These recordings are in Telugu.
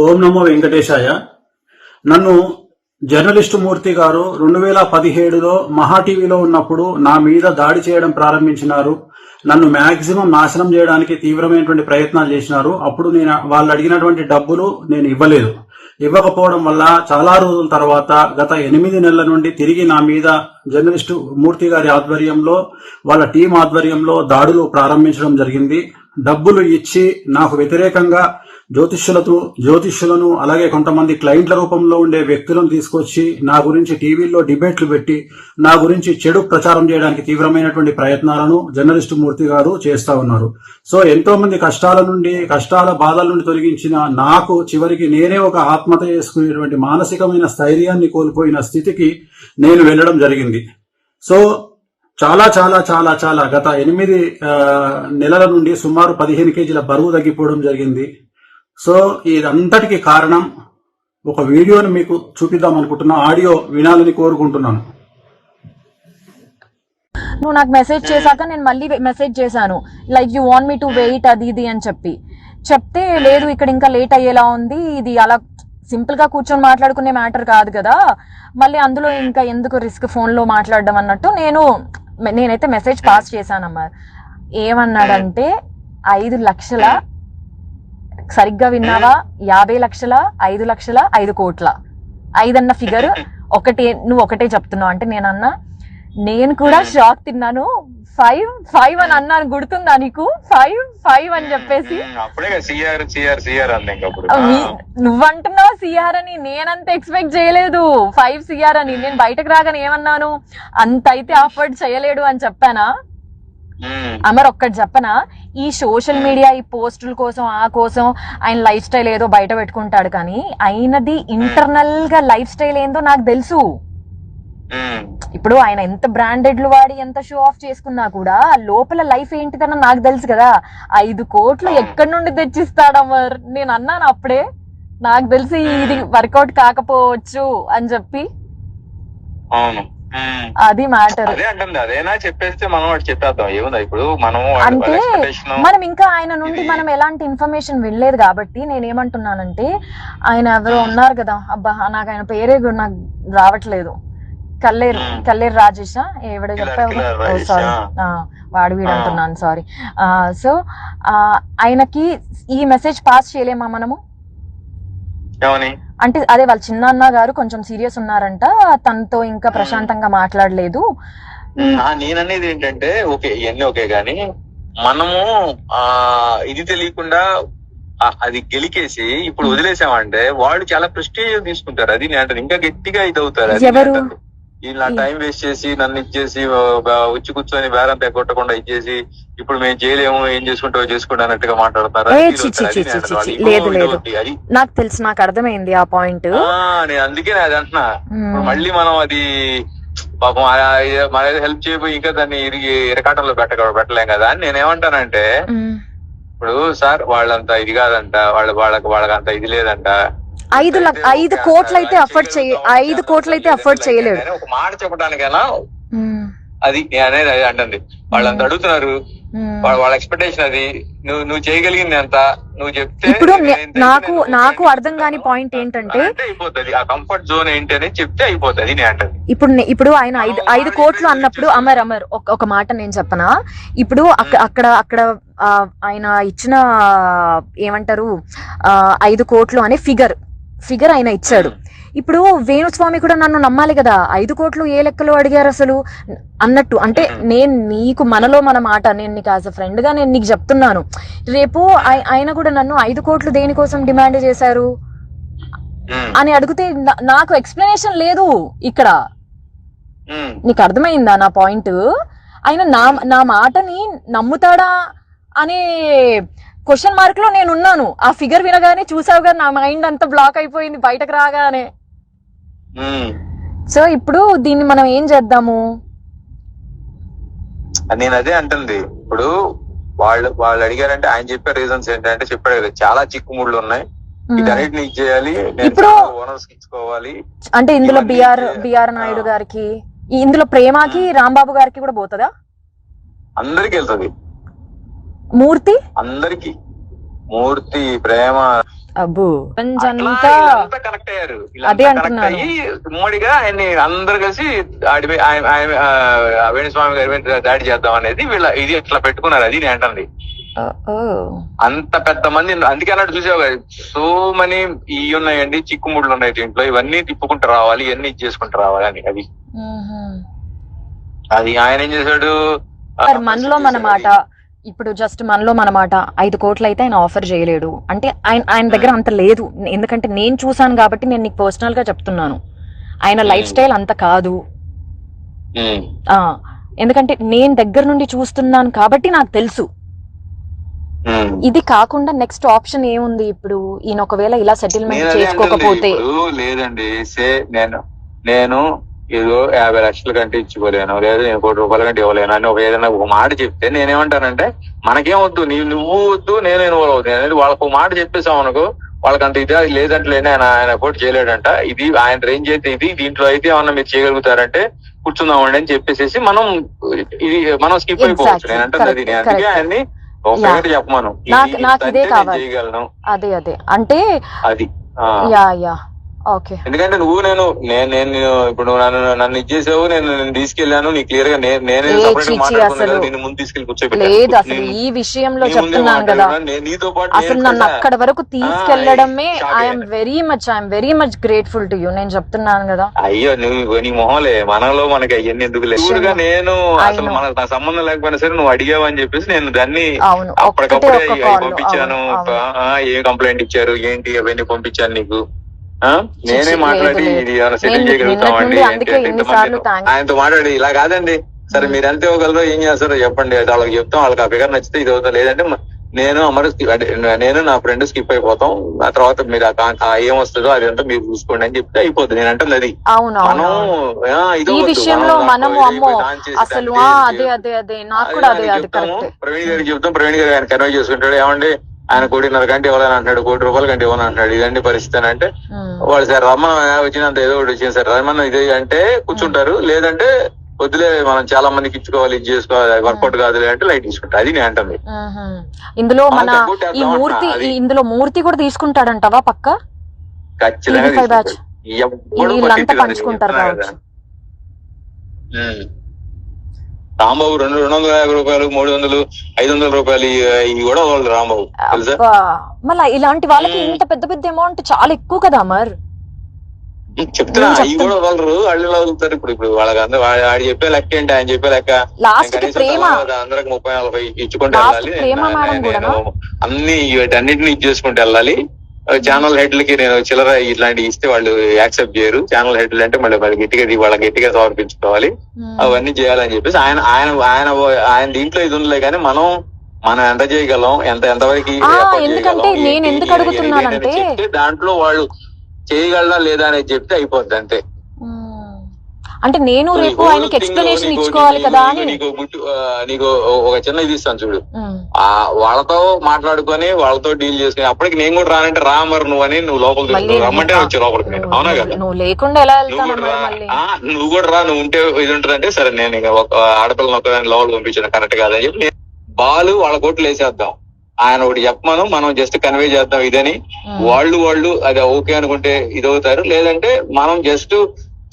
ఓం నమో వెంకటేశాయ. నన్ను జర్నలిస్టు మూర్తి గారు 2017లో మహా టీవీలో ఉన్నప్పుడు నా మీద దాడి చేయడం ప్రారంభించినారు. నన్ను మాక్సిమం నాశనం చేయడానికి తీవ్రమైనటువంటి ప్రయత్నాలు చేసినారు. అప్పుడు నేను వాళ్ళు అడిగినటువంటి డబ్బులు నేను ఇవ్వకపోవడం వల్ల చాలా రోజుల తర్వాత గత 8 నెలల నుండి తిరిగి నా మీద జర్నలిస్టు మూర్తి గారి ఆధ్వర్యంలో వాళ్ళ టీం ఆధ్వర్యంలో దాడులు ప్రారంభించడం జరిగింది. డబ్బులు ఇచ్చి నాకు వ్యతిరేకంగా జ్యోతిష్యులను అలాగే కొంతమంది క్లయింట్ల రూపంలో ఉండే వ్యక్తులను తీసుకొచ్చి నా గురించి టీవీల్లో డిబేట్లు పెట్టి నా గురించి చెడు ప్రచారం చేయడానికి తీవ్రమైనటువంటి ప్రయత్నాలను జర్నలిస్టు మూర్తి గారు చేస్తా ఉన్నారు. సో ఎంతో మంది కష్టాల బాధల నుండి తొలగించిన నాకు చివరికి నేనే ఒక ఆత్మహత్య చేసుకునేటువంటి మానసికమైన స్థైర్యాన్ని కోల్పోయిన స్థితికి నేను వెళ్ళడం జరిగింది. సో చాలా చాలా చాలా చాలా గత 8 నెలల నుండి సుమారు 15 కేజీల బరువు తగ్గిపోవడం జరిగింది. సో ఇదంతటికి కారణం ఒక వీడియోని మీకు చూపిద్దాం అనుకుంటున్నా. ఆడియో వినాలని కోరుకుంటున్నాను. నువ్వు నాకు మెసేజ్ చేశాక నేను మళ్ళీ మెసేజ్ చేశాను, like you want me to wait అది ఇది అని చెప్తే లేదు ఇక్కడ ఇంకా లేట్ అయ్యేలా ఉంది, ఇది అలా సింపుల్ గా కూర్చొని మాట్లాడుకునే మ్యాటర్ కాదు కదా, మళ్ళీ అందులో ఇంకా ఎందుకు రిస్క్ ఫోన్ లో మాట్లాడడం అన్నట్టు నేనైతే మెసేజ్ పాస్ చేశానమ్మా. ఏమన్నాడంటే 5 లక్షల, సరిగ్గా విన్నావా, 50 లక్షల, 5 లక్షల, 5 కోట్ల, 5 అన్న ఫిగర్ నువ్వు ఒకటే చెప్తున్నావు అంటే నేనన్నా, నేను కూడా షాక్ తిన్నాను. 5 అని అన్నాను, గుర్తుందా నీకు? 5 అని చెప్పేసి నువ్వంటున్నావు సిఆర్ అని, నేనంత ఎక్స్పెక్ట్ చేయలేదు 5 సిఆర్ అని. నేను బయటకు రాగానే ఏమన్నాను, అంత అయితే అఫోర్డ్ చేయలేడు అని చెప్పానా? అమర్ ఒక్కటి చెప్పనా, ఈ సోషల్ మీడియా ఈ పోస్టుల కోసం ఆ కోసం ఆయన లైఫ్ స్టైల్ ఏదో బయట పెట్టుకుంటాడు, కానీ ఆయనది ఇంటర్నల్ గా లైఫ్ స్టైల్ ఏందో నాకు తెలుసు. ఇప్పుడు ఆయన ఎంత బ్రాండెడ్లు వాడి ఎంత షో ఆఫ్ చేసుకున్నా కూడా లోపల లైఫ్ ఏంటిదన్న నాకు తెలుసు కదా. 5 కోట్లు ఎక్కడి నుండి తెచ్చిస్తాడు అమర్? నేను అన్నాను అప్పుడే, నాకు తెలిసి ఇది వర్కౌట్ కాకపోవచ్చు అని చెప్పి. అది మ్యాటర్. అదేనా చెప్పేస్తే మనం చెప్పేద్దాం, ఏముందా ఇప్పుడు అంటే మనం ఇంకా ఆయన నుండి మనం ఎలాంటి ఇన్ఫర్మేషన్ వినలేదు కాబట్టి నేనేమంటున్నానంటే, ఆయన ఎవరో ఉన్నారు కదా, అబ్బా నాకు ఆయన పేరే నాకు రావట్లేదు, కల్లేరు రాజేష్ ఎవడో చెప్పావు, సారీ వాడు వీడు అంటున్నాను, సారీ. సో ఆయనకి ఈ మెసేజ్ పాస్ చేయలేమా మనము? అంటే అదే వాళ్ళ చిన్న గారు కొంచెం సీరియస్ ఉన్నారంట, తనతో ఇంకా ప్రశాంతంగా మాట్లాడలేదు. నేననేది ఏంటంటే ఓకే ఇవన్నీ ఓకే గాని మనము ఇది తెలియకుండా అది గెలికేసి ఇప్పుడు వదిలేసామంటే వాళ్ళు చాలా ప్రెస్టీజ్ తీసుకుంటారు. అది నేను ఇంకా గట్టిగా ఇది అవుతారు. ఇలా టైం వేస్ట్ చేసి నన్ను ఇచ్చేసి వచ్చి కూర్చొని బేరం కొట్టకుండా ఇచ్చేసి ఇప్పుడు మేము చేయలేము, ఏం చేసుకుంటావో చేసుకుంటా అన్నట్టుగా మాట్లాడతారు. నాకు తెలుసు, నాకు అర్థమైంది ఆ పాయింట్. అందుకే అది అంటున్నా, మళ్ళీ మనం అది పాపం మన హెల్ప్ చేయబోయి ఇంకా దాన్ని ఇరకాటంలో పెట్టలేం కదా అని నేనేమంటానంటే, ఇప్పుడు సార్ వాళ్ళంతా ఇది కాదంట, వాళ్ళకంత ఇది లేదంట, 5 కోట్లు అయితే అఫోర్డ్ చేయలేడు. ఒక మాట చెప్పడానికైనా అది అనేది అది అంటుంది. వాళ్ళంతా అడుగుతున్నారు, వాళ్ళ ఎక్స్పెక్టేషన్ అది. నువ్వు చేయగలిగింది ఎంత నువ్వు చెప్తే. ఇప్పుడు నాకు అర్థం కాని పాయింట్ ఏంటంటే, అయిపోతుంది ఆ కంఫర్ట్ జోన్ ఏంటి అనేది చెప్తే అయిపోతుంది నేను అంటది. ఇప్పుడు ఆయన 5 కోట్లు అన్నప్పుడు అమర్ ఒక మాట నేను చెప్పనా, ఇప్పుడు అక్కడ ఆయన ఇచ్చిన ఏమంటారు 5 కోట్లు అనే ఫిగర్ ఆయన ఇచ్చాడు. ఇప్పుడు వేణుస్వామి కూడా నన్ను నమ్మాలి కదా, 5 కోట్లు ఏ లెక్కలో అడిగారు అసలు అన్నట్టు. అంటే నేను నీకు మనలో మన మాట, నేను నీకు యాజ్ అ ఫ్రెండ్ గా నేను నీకు చెప్తున్నాను, రేపు ఆయన కూడా నన్ను 5 కోట్లు దేనికోసం డిమాండ్ చేశారు అని అడిగితే నాకు ఎక్స్ప్లెనేషన్ లేదు ఇక్కడ. నీకు అర్థమైందా నా పాయింట్? ఆయన నా మాటని నమ్ముతాడా అనే క్వశ్చన్ మార్క్ లో నేను ఉన్నాను. ఆ ఫిగర్ వినగానే చూసావు కదా, నా మైండ్ అంతా బ్లాక్ అయిపోయింది బయటకు రాగానే. సో ఇప్పుడు దీన్ని మనం ఏం చేద్దాము? నేను అదే అంటుంది. ఇప్పుడు వాళ్ళు అడిగారంటే ఆయన చెప్పే రీజన్స్ ఏంటంటే చెప్పాడు కదా, చాలా చిక్కుముళ్ళు ఉన్నాయి, వీటన్నిటిని చేయాలి, ఇప్పుడు ఓనర్స్ ఇచ్చుకోవాలి. అంటే ఇందులో బిఆర్ నాయుడు గారికి, ఇందులో ప్రేమకి రాంబాబు గారికి కూడా పోతుందా? అందరికి వెళ్తుంది. మూర్తి అందరికి, మూర్తి, ప్రేమ, అబ్బో అట్లా అంతా వీళ్ళంతా కనెక్ట్ అయ్యారు. అదే వీళ్ళంతా కనెక్ట్ అంటున్నాను. అయ్యి ఉమ్మడిగా ఆయన్ని అందరు కలిసి వేణుస్వామి గారి మీద దాడి చేద్దాం అనేది వీళ్ళ ఇది ఇట్లా పెట్టుకున్నారు. అది నేను అంటుంది. ఓ అంత పెద్ద మంది అందుకే అన్నట్టు చూసావు కదా, సో మనీ ఇవి ఉన్నాయండి, చిక్కుముళ్ళు ఉన్నాయి దీంట్లో, ఇవన్నీ తిప్పుకుంటూ రావాలి, ఇవన్నీ చేసుకుంటూ రావాలి అని. అది అది ఆయన ఏం చేశాడు, మనలో మన మాట ఇప్పుడు జస్ట్ మనలో మన మాట 5 కోట్లు అయితే ఆయన ఆఫర్ చేయలేడు అంటే ఆయన దగ్గర అంత లేదు. ఎందుకంటే నేను చూసాను కాబట్టి నేను నీకు పర్సనల్ గా చెప్తున్నాను. ఆయన లైఫ్ స్టైల్ అంత కాదు. ఎందుకంటే నేను దగ్గర నుండి చూస్తున్నాను కాబట్టి నాకు తెలుసు. ఇది కాకుండా నెక్స్ట్ ఆప్షన్ ఏముంది ఇప్పుడు? ఈయన ఒకవేళ ఇలా సెటిల్మెంట్ చేసుకోకపోతే లేదండి నేను ఏదో 50 లక్షల కంటే ఇచ్చుకోలేను, లేదా నేను 1 కోటి రూపాయల కంటే ఇవ్వలేను అని ఏదైనా ఒక మాట చెప్తే నేనేమంటానంటే మనకేం వద్దు, నువ్వు వద్దు, నేను ఇన్వాల్వ్ అవుతాను అనేది వాళ్ళకు ఒక మాట చెప్పేసాం అనుకో, వాళ్ళకంత ఇదే లేదంటే ఆయన పోటీ చేయలేడంట, ఇది ఆయన రేంజ్ అయితే ఇది, దీంట్లో అయితే ఏమన్నా మీరు చేయగలుగుతారంటే కూర్చుందామండి అని చెప్పేసి మనం స్కిప్ అయిపోవచ్చు. నేను అంటే అది నేను అందుకే ఆయన్ని ఒక చెప్పమాను, నాకు ఇదే కావాలి చేయగలను. అదే అంటే అది ఓకే. ఎందుకంటే నేను ఇప్పుడు నన్ను ఇచ్చేసావు, నేను తీసుకెళ్లాను, నీ క్లియర్ గా నేనే ముందు తీసుకెళ్లి కూర్చోబెట్టాను. లేదు అసలు ఈ విషయంలో చెప్తున్నాను కదా, నీతో పాటు అసలు నన్ను అక్కడ వరకు తీసుకెళ్లడమే I'm very much grateful to you. నేను చెప్తున్నాను కదా. అయ్యో నీ మొహంలే, మనలో మనకి అవన్నీ ఎందుకు లేదు. నేను అసలు మనకు నా సంబంధం లేకపోయినా సరే నువ్వు అడిగావు అని చెప్పేసి నేను దాన్ని అప్పటికప్పుడే పంపించాను. ఏం కంప్లైంట్ ఇచ్చారు ఏంటి అవన్నీ పంపించాను నీకు. నేనే మాట్లాడి ఇది సెటిల్ చేయగలుగుతామండి ఆయనతో మాట్లాడి, ఇలా కాదండి సరే మీరు ఎంత ఇవ్వగలరో ఏం చేస్తారో చెప్పండి, వాళ్ళకి చెప్తాం, వాళ్ళకి ఆ ఫిగర్ నచ్చితే ఇది అవుతాం, లేదంటే నేను నా ఫ్రెండ్ స్కిప్ అయిపోతాం, ఆ తర్వాత మీరు ఏం వస్తుందో అదంతా మీరు చూసుకోండి అని చెప్తే అయిపోతుంది. నేను అంటే అది ఈ విషయంలో మనము అమ్మో అసలు ప్రవీణ్ గారికి చెప్తాం, ప్రవీణ్ గారు ఆయన కన్వే చేసుకుంటాడు, ఏమండి ఆయన 1.5 కోటి ఇవ్వాలని అంటాడు, 1 కోటి రూపాయల కంటే ఇవ్వని అంటాడు, ఇదండి పరిస్థితి అని అంటే వాళ్ళు సార్ రమ్మన వచ్చినంత ఏదో ఒకటి వచ్చింది సార్ రమ్మన్న ఇది అంటే కూర్చుంటారు, లేదంటే వద్దులే మనం చాలా మందికి ఇచ్చుకోవాలి, ఇది చేసుకోవాలి, వర్కౌట్ కాదులే అంటే లైట్ తీసుకుంటారు. అది నేను అంటుంది. ఇందులో ఇందులో మూర్తి కూడా తీసుకుంటాడంటావా? పక్క ఖచ్చితంగా పంచుకుంటారు రాంబాబు 250 రూపాయలు 300 500 రూపాయలు ఇవి కూడా వాళ్ళు రాంబాబు తెలుసా. మళ్ళీ ఇలాంటి వాళ్ళకి ఇంత పెద్ద పెద్ద అమౌంట్ చాలా ఎక్కువ కదా మరి. చెప్తున్నా అవి కూడా వదలరు, అళ్ళు వదులుతారు. ఇప్పుడు వాళ్ళకి అందరూ ఆడు చెప్పే లెక్క ఏంటి, ఆయన చెప్పే లెక్క అందరికి 30-40 ఇచ్చుకుంటూ వెళ్ళాలి, అన్ని వీటన్నిటిని ఇచ్చేసుకుంటూ వెళ్ళాలి. ఛానల్ హెడ్లకి నేను చిల్లర ఇట్లాంటివి ఇస్తే వాళ్ళు యాక్సెప్ట్ చేయరు. ఛానల్ హెడ్లు అంటే మళ్ళీ వాళ్ళకి గట్టిగా సమర్పించుకోవాలి, అవన్నీ చేయాలని చెప్పేసి ఆయన దీంట్లో ఇది ఉండలే. కానీ మనం ఎంత చేయగలం, ఎంతవరకు చెప్తే దాంట్లో వాళ్ళు చేయగలరా లేదా అనేది చెప్తే అయిపోద్ది అంతే. అంటే నేను రేపు ఆయనకి ఎక్స్ప్లెనేషన్ ఇచ్చుకోవాలి కదా అని. నీకు ఒక చిన్న ఇది ఇస్తాను చూడు, వాళ్ళతో మాట్లాడుకొని వాళ్ళతో డీల్ చేసుకుని అప్పటికి నేను కూడా రానంటే రా మరి నువ్వు అని నువ్వు లోపలికి రమ్మంటే వచ్చి లోపలికి నేను అవునా కదా, నువ్వు లేకుండా ఎలా నువ్వు కూడా రా, నువ్వు ఉంటే ఇది ఉంటుందంటే సరే నేను ఇక ఆడపిల్లని ఒక్కదాన్ని లోపలికి పంపించాను కరెక్ట్ కాదని చెప్పి బాలు వాళ్ళ కోట్లు వేసేద్దాం, ఆయన ఒకటి చెప్పమను, మనం జస్ట్ కన్వే చేద్దాం ఇదని. వాళ్ళు అది ఓకే అనుకుంటే ఇదవుతారు, లేదంటే మనం జస్ట్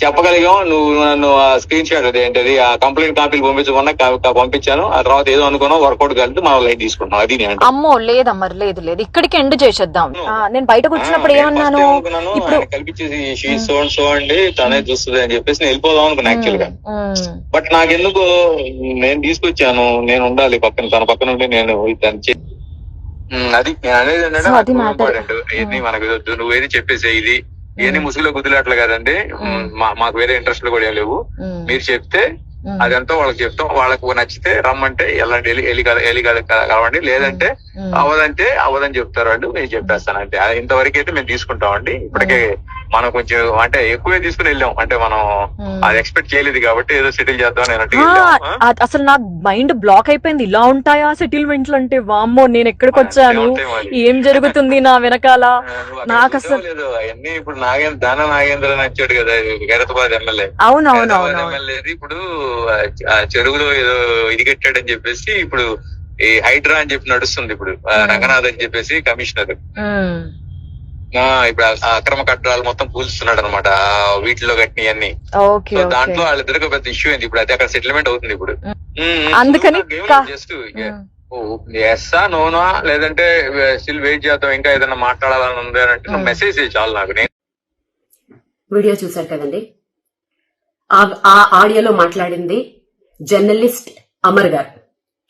చెప్పగలిగాం నువ్వు నన్ను స్క్రీన్ షాట్ అదేంటది ఆ కంప్లైంట్ కాపీలు పంపించమన్నా పంపించాను, ఆ తర్వాత ఏదో అనుకున్నాం వర్కౌట్ కలిపి మనం లైట్ తీసుకుంటాం. అది నేను అమ్మో లేదమ్మా లేదు ఇక్కడికి ఎండ్ చేసేద్దాం. నేను బయటకు వచ్చినప్పుడు ఏమన్నాను, ఇప్పుడు కల్పించేసి షీ సో అండి తనే చూస్తుంది అని చెప్పేసి నేను వెళ్ళిపోదాం అనుకున్నా యాక్చువల్ గా. బట్ నాకెందుకు నేను తీసుకొచ్చాను, నేను ఉండాలి పక్కన, తన పక్కన ఉండి నేను అది నేను అనేది ఏంటంటే మనకు నువ్వేది చెప్పేసే ఇది ఇవన్నీ ముసుగులో గుద్దులాట్లు కదండి, మాకు వేరే ఇంట్రెస్ట్లు కూడా ఏం లేవు, మీరు చెప్తే అదంతా వాళ్ళకి చెప్తాం, వాళ్ళకు నచ్చితే రమ్మంటే వెళ్ళి కలవండి, లేదంటే అవదని చెప్తారు వాళ్ళు, నేను చెప్పేస్తాను అంటే. ఇంతవరకు అయితే మేము తీసుకుంటామండి. ఇప్పటికే మనం కొంచెం అంటే ఎక్కువే తీసుకుని వెళ్ళాం, అంటే మనం అది ఎక్స్పెక్ట్ చేయలేదు కాబట్టి ఏదో సెటిల్ చేద్దాం అన్నట్టు. అసలు నాకు మైండ్ బ్లాక్ అయిపోయింది, ఇలా ఉంటాయా సెటిల్మెంట్లు అంటే. వామ్మో నేను ఎక్కడికి వచ్చాను, ఏం జరుగుతుంది నా వెనకాల, నాకు అసలు అవన్నీ. ఇప్పుడు నాగేంద్ర నచ్చాడు కదా ఖైరతాబాద్ ఎమ్మెల్యే, అవునవును ఎమ్మెల్యే ఇప్పుడు చెరువులో ఏదో ఇది కట్టాడని చెప్పేసి ఇప్పుడు ఈ హైడ్రా అని చెప్పి నడుస్తుంది. ఇప్పుడు రంగనాథ్ అని చెప్పేసి కమిషనర్, ఇప్పుడు ఆ అక్రమ కట్టడాలు మొత్తం కూల్స్తున్నాడు అనమాట, వీటిలో కట్టినవన్నీ. ఓకే సో దాంట్లో వాళ్ళిద్దరికి పెద్ద ఇష్యూ అయింది. ఇప్పుడు అది అక్కడ సెటిల్మెంట్ అవుతుంది ఇప్పుడు. అందుకని జస్ట్ ఎస్సా నోనా లేదంటే స్టిల్ వెయిట్ చేద్దాం, ఇంకా ఏదైనా మాట్లాడాలని ఉంది అని అంటే మెసేజ్ చాలు నాకు. నేను వీడియో చూశారు కదండి, ఆ ఆడియోలో మాట్లాడింది జర్నలిస్ట్ అమర్ గారు.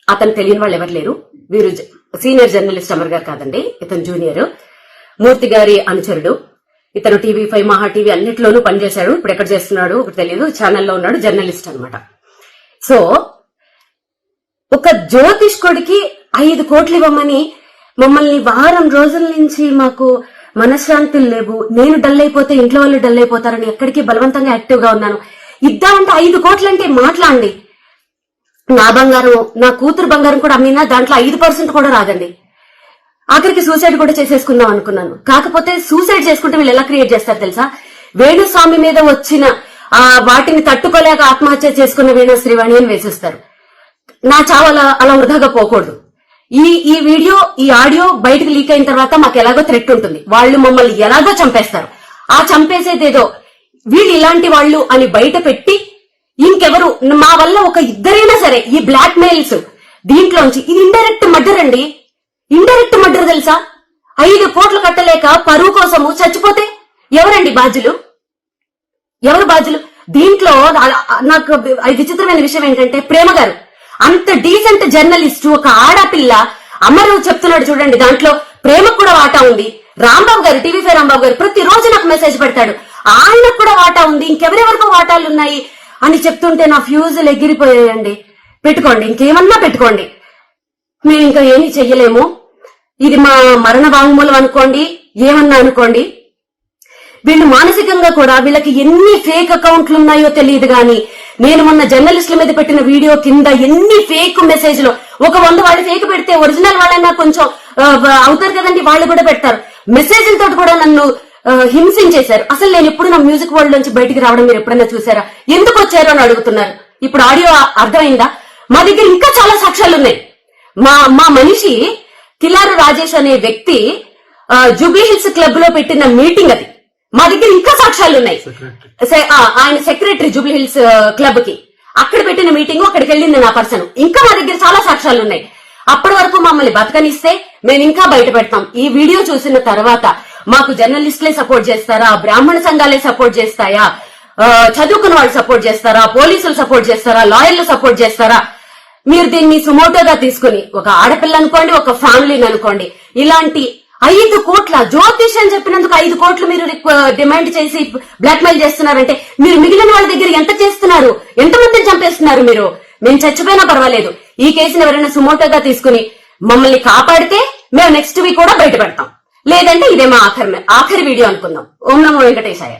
అతను తెలియని వాళ్ళు ఎవరు లేరు. వీరు సీనియర్ జర్నలిస్ట్ అమర్ గారు కాదండి, ఇతను జూనియర్, మూర్తి గారి అనుచరుడు. ఇతను TV5 మహా టీవీ అన్నిట్లోనూ పనిచేశాడు. ఇప్పుడు ఎక్కడ చేస్తున్నాడు ఒకటి తెలియదు, ఛానల్లో ఉన్నాడు, జర్నలిస్ట్ అన్నమాట. సో ఒక జ్యోతిష్కుడికి 5 కోట్లు ఇవ్వమని మమ్మల్ని వారం రోజుల నుంచి మాకు మనశ్శాంతులు లేవు, నేను డల్ అయిపోతే ఇంట్లో వాళ్ళు డల్ అయిపోతారని ఎక్కడికి బలవంతంగా యాక్టివ్ గా ఉన్నాను. ఇద్దామంటే 5 కోట్లు అంటే మాట్లాడండి. నా బంగారం, నా కూతురు బంగారం కూడా అమ్మినా దాంట్లో 5% కూడా రాదండి. ఆఖరికి సూసైడ్ కూడా చేసేసుకుందాం అనుకున్నాను. కాకపోతే సూసైడ్ చేసుకుంటే వీళ్ళు ఎలా క్రియేట్ చేస్తారు తెలుసా? వేణుస్వామి మీద వచ్చిన వాటిని తట్టుకోలేక ఆత్మహత్య చేసుకున్న వేణు శ్రీవాణి అని వేసేస్తారు. నా చావు అలా వృధాగా పోకూడదు. ఈ వీడియో, ఈ ఆడియో బయటకు లీక్ అయిన తర్వాత మాకు ఎలాగో థ్రెట్ ఉంటుంది. వాళ్ళు మమ్మల్ని ఎలాగో చంపేస్తారు. ఆ చంపేసేదేదో వీళ్ళు ఇలాంటి వాళ్ళు అని బయట పెట్టి ఇంకెవరు మా వల్ల ఒక ఇద్దరైనా సరే ఈ బ్లాక్ మెయిల్స్ దీంట్లోంచి, ఇది ఇండైరెక్ట్ మర్డర్ అండి. ఇండైరెక్ట్ మర్డర్ తెలుసా? 5 కోట్లు కట్టలేక పరువు కోసము చచ్చిపోతే ఎవరండి బాధ్యులు? ఎవరు బాధ్యులు? దీంట్లో నాకు విచిత్రమైన విషయం ఏంటంటే, ప్రేమ గారు అంత డీసెంట్ జర్నలిస్ట్, ఒక ఆడపిల్ల అమరు చెప్తున్నాడు చూడండి, దాంట్లో ప్రేమకు కూడా వాటా ఉంది. రాంబాబు గారు, TV5 రాంబాబు గారు ప్రతిరోజు నాకు మెసేజ్ పెడతాడు, ఆయనకు కూడా వాటా ఉంది, ఇంకెవరెవరికో వాటాలు ఉన్నాయి అని చెప్తుంటే నా ఫ్యూజులు ఎగిరిపోయాయండి. పెట్టుకోండి, ఇంకేమన్నా పెట్టుకోండి, మేము ఇంకా ఏమీ చెయ్యలేము. ఇది మా మరణ వాంగ్మూలం అనుకోండి, ఏమన్నా అనుకోండి. వీళ్ళు మానసికంగా కూడా, వీళ్ళకి ఎన్ని ఫేక్ అకౌంట్లు ఉన్నాయో తెలియదు గాని, నేను మొన్న జర్నలిస్టుల మీద పెట్టిన వీడియో కింద ఎన్ని ఫేక్ మెసేజ్లు, ఒక 100 వాళ్ళు ఫేక్ పెడితే ఒరిజినల్ వాళ్ళైనా కొంచెం అవుతారు కదండి, వాళ్ళు కూడా పెడతారు. మెసేజ్లతో కూడా నన్ను హింసించేశారు. అసలు నేను ఎప్పుడు నా మ్యూజిక్ వరల్డ్ నుంచి బయటికి రావడం మీరు ఎప్పుడైనా చూసారా? ఎందుకు వచ్చారో అని అడుగుతున్నారు. ఇప్పుడు ఆడియో అర్థమైందా? మా దగ్గర ఇంకా చాలా సాక్ష్యాలు ఉన్నాయి. మా మనిషి కిలారు రాజేష్ అనే వ్యక్తి జూబ్లీ హిల్స్ క్లబ్ లో పెట్టిన మీటింగ్ అది. మా దగ్గర ఇంకా సాక్ష్యాలు ఉన్నాయి. ఆయన సెక్రటరీ జూబ్లీ హిల్స్ క్లబ్ కి, అక్కడ పెట్టిన మీటింగ్, అక్కడికి వెళ్ళింది నా పర్సన్. ఇంకా మా దగ్గర చాలా సాక్ష్యాలు ఉన్నాయి. అప్పటి వరకు మమ్మల్ని బతకనిస్తే మేము ఇంకా బయట పెడతాం. ఈ వీడియో చూసిన తర్వాత మాకు జర్నలిస్టులే సపోర్ట్ చేస్తారా, బ్రాహ్మణ సంఘాలే సపోర్ట్ చేస్తాయా, చదువుకున్న వాళ్ళు సపోర్ట్ చేస్తారా, పోలీసులు సపోర్ట్ చేస్తారా, లాయర్లు సపోర్ట్ చేస్తారా? మీరు దీన్ని సుమోటోగా తీసుకుని, ఒక ఆడపిల్ల అనుకోండి, ఒక ఫ్యామిలీని అనుకోండి, ఇలాంటి 5 కోట్ల జ్యోతిష్ అని చెప్పినందుకు 5 కోట్లు మీరు డిమాండ్ చేసి బ్లాక్ మెయిల్ చేస్తున్నారంటే, మీరు మిగిలిన వాళ్ళ దగ్గర ఎంత చేస్తున్నారు? ఎంతమందిని చంపేస్తున్నారు మీరు? మేము చచ్చిపోయినా పర్వాలేదు, ఈ కేసుని ఎవరైనా సుమోటోగా తీసుకుని మమ్మల్ని కాపాడితే మేము నెక్స్ట్ వీక్ కూడా బయట పెడతాం. లేదంటే ఇదే మా ఆఖరి వీడియో అనుకుందాం. ఓం నమో వెంకటేశాయ.